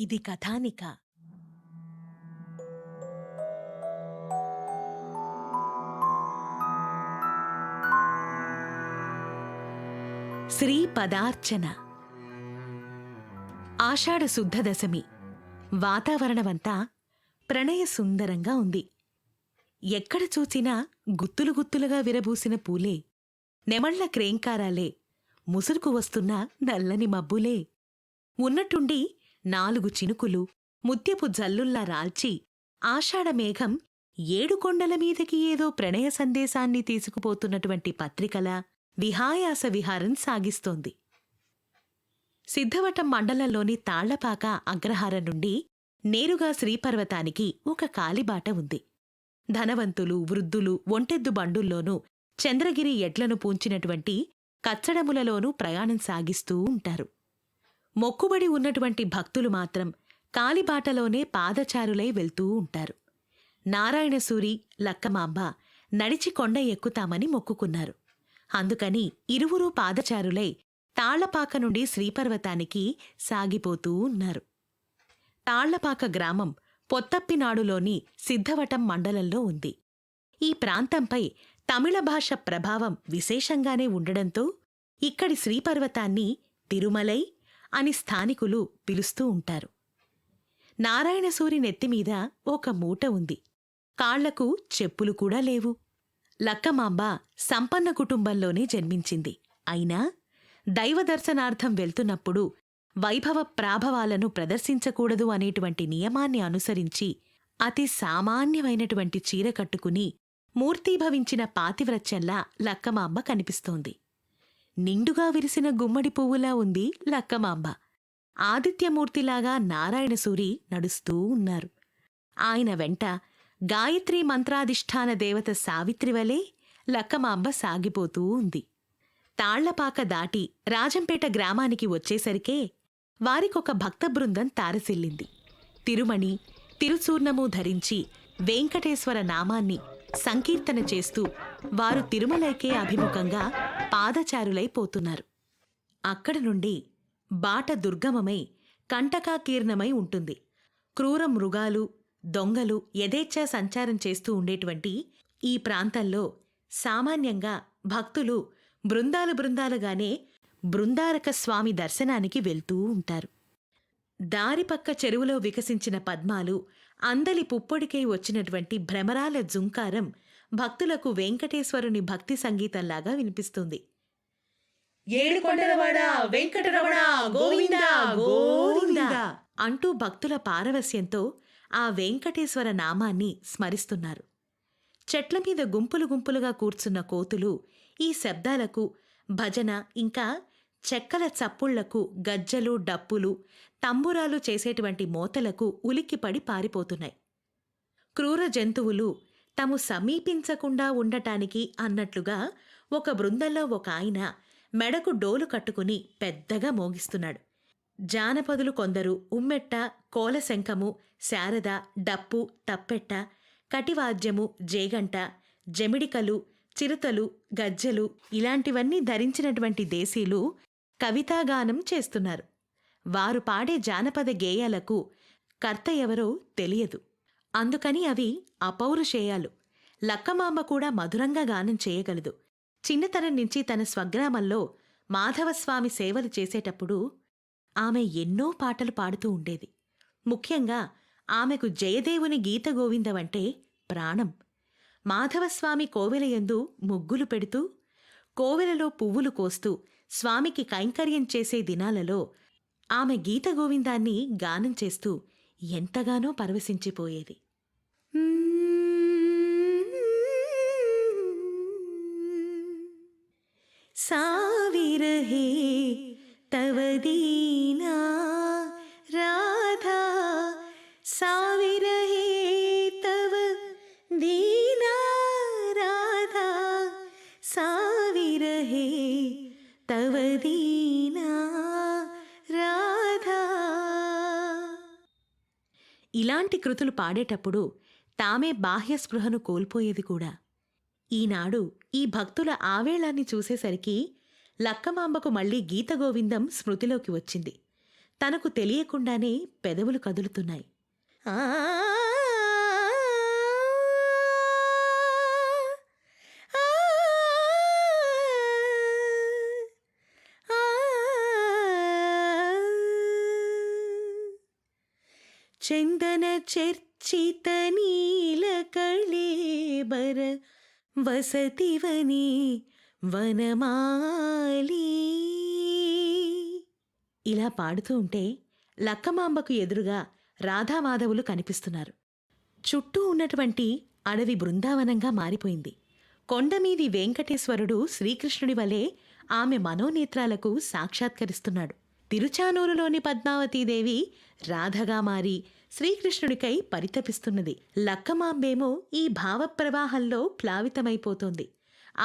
ఇది కథానిక. శ్రీ పదార్చన. ఆషాఢ శుద్ధ దశమి. వాతావరణమంతా ప్రణయ సుందరంగా ఉంది. ఎక్కడ చూచినా గుత్తులు గుత్తులుగా విరబూసిన పూలే, నెమళ్ల క్రేంకారాలే, ముసురుకు వస్తున్న నల్లని మబ్బులే. ఉన్నట్టుండి 4 చినుకులు ముత్యపు జల్లుల్లా రాల్చి ఆషాఢమేఘం 7 కొండల మీదకి ఏదో ప్రణయ సందేశాన్ని తీసుకుపోతున్నటువంటి పత్రికలా విహాయాస విహారం సాగిస్తోంది. సిద్ధవటం మండలంలోని తాళ్లపాక అగ్రహారం నుండి నేరుగా శ్రీపర్వతానికి ఒక కాలిబాట ఉంది. ధనవంతులు, వృద్ధులు ఒంటెద్దు బండుల్లోనూ, చంద్రగిరి ఎడ్లను పూంచినటువంటి కచ్చడములలోనూ ప్రయాణం సాగిస్తూ ఉంటారు. మొక్కుబడి ఉన్నటువంటి భక్తులు మాత్రం కాలిబాటలోనే పాదచారులై వెళ్తూ ఉంటారు. నారాయణసూరి, లక్కమాంబ నడిచి కొండ ఎక్కుతామని మొక్కుకున్నారు. అందుకని ఇరువురూ పాదచారులై తాళ్లపాక నుండి శ్రీపర్వతానికి సాగిపోతూ ఉన్నారు. తాళ్లపాక గ్రామం పొత్తప్పినాడులోని సిద్ధవటం మండలంలో ఉంది. ఈ ప్రాంతంపై తమిళ భాష ప్రభావం విశేషంగానే ఉండడంతో ఇక్కడి శ్రీపర్వతాన్ని తిరుమలై అని స్థానికులు పిలుస్తూ ఉంటారు. నారాయణసూరి నెత్తిమీద ఒక మూట ఉంది. కాళ్లకు చెప్పులు కూడా లేవు. లక్కమాంబ సంపన్న కుటుంబంలోనే జన్మించింది. అయినా దైవదర్శనార్థం వెళ్తున్నప్పుడు వైభవ ప్రాభవాలను ప్రదర్శించకూడదు అనేటువంటి నియమాన్ని అనుసరించి అతి సామాన్యమైనటువంటి చీర కట్టుకుని మూర్తీభవించిన పాతివ్రత్యంలా లక్కమాంబ కనిపిస్తోంది. నిండుగా విరిసిన గుమ్మడి పువ్వులా ఉంది లక్కమాంబ. ఆదిత్యమూర్తిలాగా నారాయణసూరి నడుస్తూ ఉన్నారు. ఆయన వెంట గాయత్రీ మంత్రాధిష్ఠాన దేవత సావిత్రివలే లక్కమాంబ సాగిపోతూ ఉంది. తాళ్లపాక దాటి రాజంపేట గ్రామానికి వచ్చేసరికే వారికొక భక్త బృందం తారసిల్లింది. తిరుమణి, తిరుచూర్ణము ధరించి వెంకటేశ్వర నామాన్ని సంకీర్తన చేస్తూ వారు తిరుమలైకే అభిముఖంగా పాదచారులైపోతున్నారు. అక్కడ నుండి బాట దుర్గమమై కంటకాకీర్ణమై ఉంటుంది. క్రూర మృగాలు, దొంగలు యథేచ్ఛా సంచారం చేస్తూ ఉండేటువంటి ఈ ప్రాంతంలో సామాన్యంగా భక్తులు బృందాలుగానే బృందారక స్వామి దర్శనానికి వెళ్తూ ఉంటారు. దారిపక్క చెరువులో వికసించిన పద్మాలు, అందలి పుప్పొడికై వచ్చినటువంటి భ్రమరాల జుంకారం భక్తులకు వెంకటేశ్వరుని భక్తి సంగీతంలాగా వినిపిస్తుంది. ఏడుకొండలవాడ వెంకటరమణ గోవిందా గోవిందా అంటూ భక్తుల పారవస్యంతో ఆ వెంకటేశ్వర నామాన్ని స్మరిస్తున్నారు. చెట్ల మీద గుంపులు గుంపులుగా కూర్చున్న కోతులు ఈ శబ్దాలకు, భజన ఇంకా చెక్కల చప్పుళ్లకు, గజ్జలు, డప్పులు, తంబురాలు చేసేటువంటి మోతలకు ఉలిక్కిపడి పారిపోతున్నాయి. క్రూర జంతువులు తాము సమీపించకుండా ఉండటానికి అన్నట్లుగా ఒక బృందంలో ఒక ఆయన మెడకు డోలు కట్టుకుని పెద్దగా మోగిస్తున్నాడు. జానపదులు కొందరు ఉమ్మెట్ట, కోలశంఖము, శారద, డప్పు, తప్పెట్ట, కటివాద్యము, జేగంట, జమిడికలు, చిరుతలు, గజ్జెలు ఇలాంటివన్నీ ధరించినటువంటి దేశీయులు కవితాగానం చేస్తున్నారు. వారు పాడే జానపద గేయాలకు కర్త ఎవరో తెలియదు. అందుకని అవి అపౌరుషేయాలు. లక్కమాంబ కూడా మధురంగా గానం చేయగలదు. చిన్నతనం నుంచి తన స్వగ్రామంలో మాధవస్వామి సేవలు చేసేటప్పుడు ఆమె ఎన్నో పాటలు పాడుతూ ఉండేది. ముఖ్యంగా ఆమెకు జయదేవుని గీతగోవిందమంటే ప్రాణం. మాధవస్వామి కోవెలయందు ముగ్గులు పెడుతూ, కోవెలలో పువ్వులు కోస్తూ స్వామికి కైంకర్యం చేసే దినాలలో ఆమె గీతగోవిందాన్ని గానం చేస్తూ ఎంతగానో పరవశించిపోయేది. సావిరహే తవ దీనా రాధా, సావిరహే తవ దీనా రాధా, సావిరహే తవ దీనా రాధా. ఇలాంటి కృతులు పాడేటప్పుడు తామే బాహ్యస్పృహను కోల్పోయేది కూడా. ఈనాడు ఈ భక్తుల ఆవేళాన్ని చూసేసరికి లక్కమాంబకు మళ్లీ గీతగోవిందం స్మృతిలోకి వచ్చింది. తనకు తెలియకుండానే పెదవులు కదులుతున్నాయి. ఆ చందన చర్చిత నీల కళేబర వసతివని వనమాలి. ఇలా పాడుతూ ఉంటే లక్కమాంబకు ఎదురుగా రాధామాధవులు కనిపిస్తున్నారు. చుట్టూ ఉన్నటువంటి అడవి బృందావనంగా మారిపోయింది. కొండమీది వెంకటేశ్వరుడు శ్రీకృష్ణుడి వలె ఆమె మనోనేత్రాలకు సాక్షాత్కరిస్తున్నాడు. తిరుచానూరులోని పద్మావతీదేవి రాధగా మారి శ్రీకృష్ణుడికై పరితపిస్తున్నది. లక్కమాంబేమో ఈ భావప్రవాహంలో ప్లావితమైపోతోంది.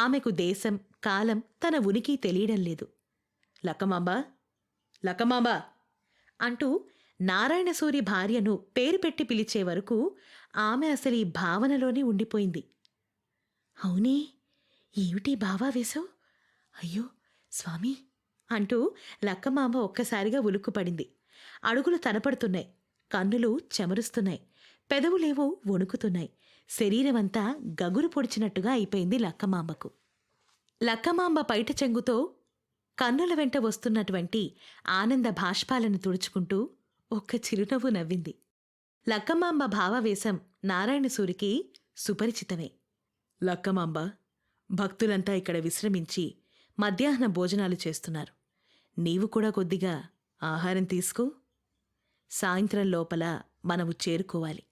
ఆమెకు దేశం, కాలం, తన ఉనికి తెలియడం లేదు. లక్కమాంబ, లక్కమాంబ అంటూ నారాయణసూరి భార్యను పేరు పెట్టి పిలిచే వరకు ఆమె అసలు ఈ భావనలోనే ఉండిపోయింది. అవునే, ఏమిటి భావావేశం? అయ్యో స్వామి అంటూ లక్కమాంబ ఒక్కసారిగా ఉలుక్కుపడింది. అడుగులు తనపడుతున్నాయి, కన్నులు చెమరుస్తున్నాయి, పెదవులేవో వణుకుతున్నాయి. శరీరమంతా గగురు పొడిచినట్టుగా అయిపోయింది లక్కమాంబకు. లక్కమాంబ పైట చెంగుతో కన్నుల వెంట వస్తున్నటువంటి ఆనంద భాష్పాలను తుడుచుకుంటూ ఒక్క చిరునవ్వు నవ్వింది. లక్కమాంబ భావవేశం నారాయణసూరికి సుపరిచితమే. లక్కమాంబ, భక్తులంతా ఇక్కడ విశ్రమించి మధ్యాహ్న భోజనాలు చేస్తున్నారు. నీవు కూడా కొద్దిగా ఆహారం తీసుకో. సాయంత్రం లోపల మనము చేరుకోవాలి.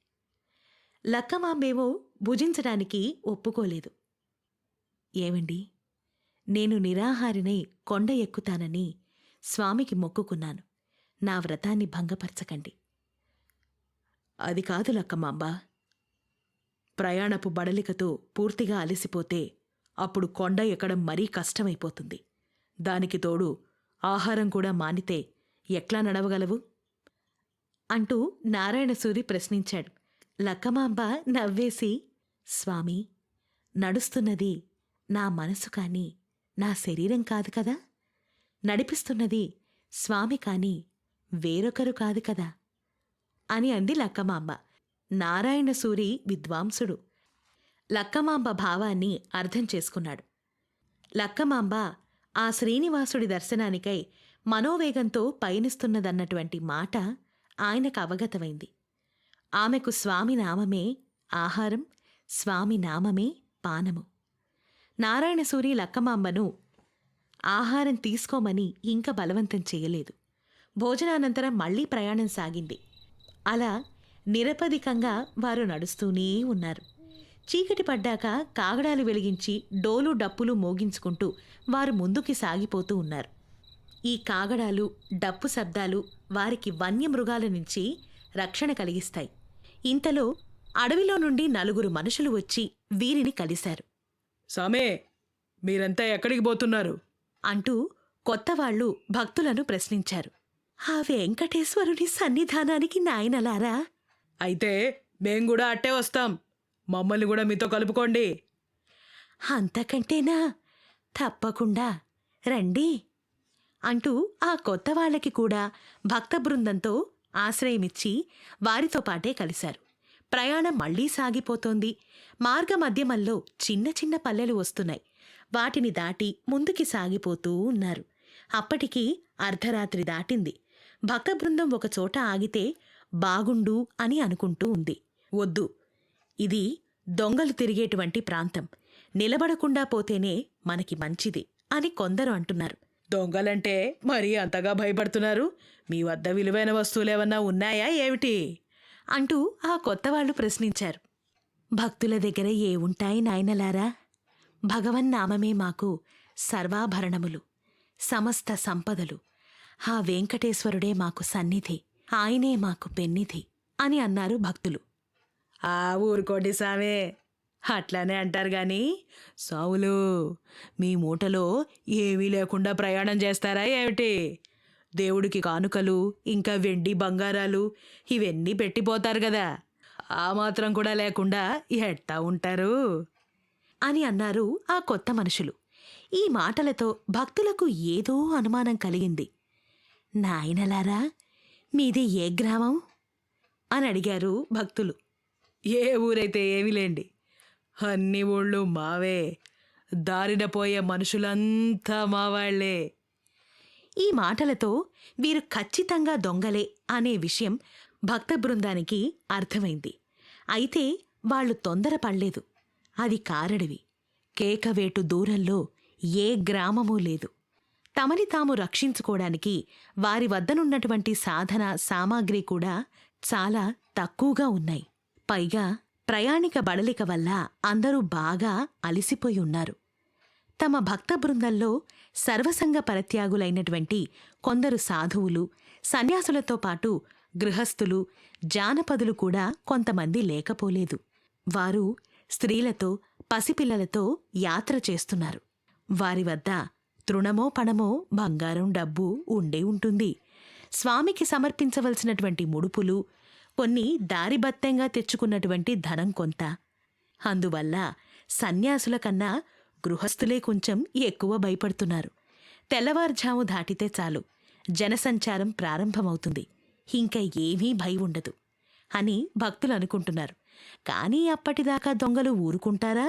లక్కమాంబేమో భుజించడానికి ఒప్పుకోలేదు. ఏమండి, నేను నిరాహారినై కొండ ఎక్కుతానని స్వామికి మొక్కుకున్నాను. నా వ్రతాన్ని భంగపరచకండి. అది కాదు లక్కమాంబ, ప్రయాణపు బడలికతో పూర్తిగా అలసిపోతే అప్పుడు కొండ ఎక్కడం మరీ కష్టమైపోతుంది. దానికి తోడు ఆహారం కూడా మానితే ఎట్లా నడవగలవు అంటూ నారాయణసూరి ప్రశ్నించాడు. లక్కమాంబ నవ్వేసి, స్వామి, నడుస్తున్నది నా మనసు కాని నా శరీరం కాదు కదా, నడిపిస్తున్నది స్వామి కాని వేరొకరు కాదు కదా అని అంది లక్కమాంబ. నారాయణసూరి విద్వాంసుడు. లక్కమాంబ భావాన్ని అర్థం చేసుకున్నాడు. లక్కమాంబ ఆ శ్రీనివాసుడి దర్శనానికై మనోవేగంతో పయనిస్తున్నదన్నటువంటి మాట ఆయనకు అవగతమైంది. ఆమెకు స్వామి నామమే ఆహారం, స్వామి నామమే పానము. నారాయణసూరి లక్కమాంబను ఆహారం తీసుకోమని ఇంకా బలవంతం చేయలేదు. భోజనానంతరం మళ్లీ ప్రయాణం సాగింది. అలా నిరపదికంగా వారు నడుస్తూనే ఉన్నారు. చీకటి పడ్డాక కాగడాలు వెలిగించి డోలు డప్పులు మోగించుకుంటూ వారు ముందుకి సాగిపోతూ ఉన్నారు. ఈ కాగడాలు, డప్పు శబ్దాలు వారికి వన్యమృగాల నుంచి రక్షణ కలిగిస్తాయి. ఇంతలో అడవిలో నుండి 4 మనుషులు వచ్చి వీరిని కలిశారు. సామే, మీరంతా ఎక్కడికి పోతున్నారు అంటూ కొత్తవాళ్లు భక్తులను ప్రశ్నించారు. ఆ వెంకటేశ్వరుని సన్నిధానానికి నాయనలారా. అయితే మేం కూడా అట్టే వస్తాం, మమ్మల్ని కూడా మీతో కలుపుకోండి. అంతకంటేనా, తప్పకుండా రండి అంటూ ఆ కొత్త వాళ్ళకి కూడా భక్త బృందంతో ఆశ్రయమిచ్చి వారితో పాటే కలిశారు. ప్రయాణం మళ్లీ సాగిపోతోంది. మార్గమధ్యమల్లో చిన్న చిన్న పల్లెలు వస్తున్నాయి. వాటిని దాటి ముందుకి సాగిపోతూ ఉన్నారు. అప్పటికి అర్ధరాత్రి దాటింది. భక్త బృందం ఒకచోట ఆగితే బాగుండు అని అనుకుంటూ ఉంది. వద్దు, ఇది దొంగలు తిరిగేటువంటి ప్రాంతం, నిలబడకుండా పోతేనే మనకి మంచిది అని కొందరు అంటున్నారు. దొంగలంటే మరీ అంతగా భయపడుతున్నారు? మీ వద్ద విలువైన వస్తువులేమన్నా ఉన్నాయా ఏమిటి అంటూ ఆ కొత్తవాళ్లు ప్రశ్నించారు. భక్తుల దగ్గర ఏ ఉంటాయి నాయనలారా? భగవన్నామమే మాకు సర్వాభరణములు, సమస్త సంపదలు. ఆ వెంకటేశ్వరుడే మాకు సన్నిధి, ఆయనే మాకు పెన్నిధి అని అన్నారు భక్తులు. ఆ ఊరుకోండి సామే, అట్లానే అంటారు గాని సావులు, మీ మూటలో ఏమీ లేకుండా ప్రయాణం చేస్తారా ఏమిటి? దేవుడికి కానుకలు, ఇంకా వెండి బంగారాలు ఇవన్నీ పెట్టిపోతారు కదా, ఆ మాత్రం కూడా లేకుండా ఎట్టా ఉంటారు అని అన్నారు ఆ కొత్త మనుషులు. ఈ మాటలతో భక్తులకు ఏదో అనుమానం కలిగింది. నాయనలారా, మీది ఏ గ్రామం అని అడిగారు భక్తులు. ఏ ఊరైతే ఏమిలేండి, అన్ని ఊళ్ళు మావే. దారిన పోయే మనుషులంతా మావాళ్లే. ఈ మాటలతో వీరు ఖచ్చితంగా దొంగలే అనే విషయం భక్త బృందానికి అర్థమైంది. అయితే వాళ్ళు తొందరపడలేదు. అది కారడవి. కేకవేటు దూరంలో ఏ గ్రామమూ లేదు. తమని తాము రక్షించుకోవడానికి వారి వద్దనున్నటువంటి సాధన సామాగ్రి కూడా చాలా తక్కువగా ఉన్నాయి. పైగా ప్రయాణిక బడలిక వల్ల అందరూ బాగా అలసిపోయి ఉన్నారు. తమ భక్త బృందంలో సర్వసంగ పరిత్యాగులైనటువంటి కొందరు సాధువులు, సన్యాసులతో పాటు గృహస్థులు, జానపదులు కూడా కొంతమంది లేకపోలేదు. వారు స్త్రీలతో, పసిపిల్లలతో యాత్ర చేస్తున్నారు. వారి వద్ద తృణమో పణమో బంగారం డబ్బు ఉండే ఉంటుంది. స్వామికి సమర్పించవలసినటువంటి ముడుపులు, కొన్ని దారిబత్తంగా తెచ్చుకున్నటువంటి ధనం కొంత. అందువల్ల సన్యాసుల కన్నా గృహస్థులే కొంచెం ఎక్కువ భయపడుతున్నారు. తెల్లవారుఝాము దాటితే చాలు జనసంచారం ప్రారంభమవుతుంది. ఇంక ఏమీ భయం ఉండదు అని భక్తులు అనుకుంటున్నారు. కానీ అప్పటిదాకా దొంగలు ఊరుకుంటారా?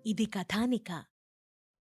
ఇది కథానిక.